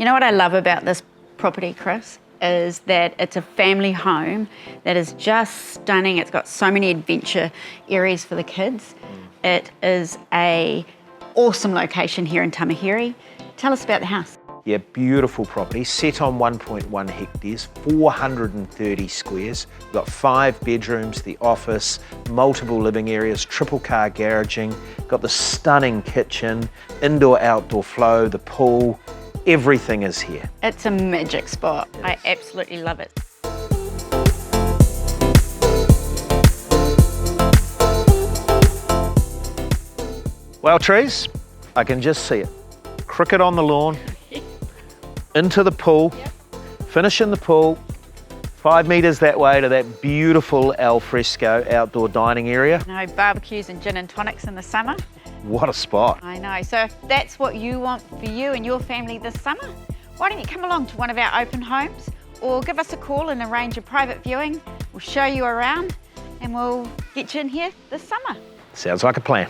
You know what I love about this property, Chris, is that it's a family home that is just stunning. It's got so many adventure areas for the kids. It is a awesome location here in Tamahere. Tell us about the house. Yeah, beautiful property, set on 1.1 hectares, 430 squares. We've got 5 bedrooms, the office, multiple living areas, triple car garaging, got the stunning kitchen, indoor-outdoor flow, the pool, everything is here. It's a magic spot. I absolutely love it. Well, trees, I can just see it. Cricket on the lawn, into the pool, finish in the pool, 5 metres that way to that beautiful al fresco outdoor dining area. No barbecues and gin and tonics in the summer. What a spot. I know. So if that's what you want for you and your family this summer, why don't you come along to one of our open homes or give us a call and arrange a private viewing. We'll show you around and we'll get you in here this summer. Sounds like a plan.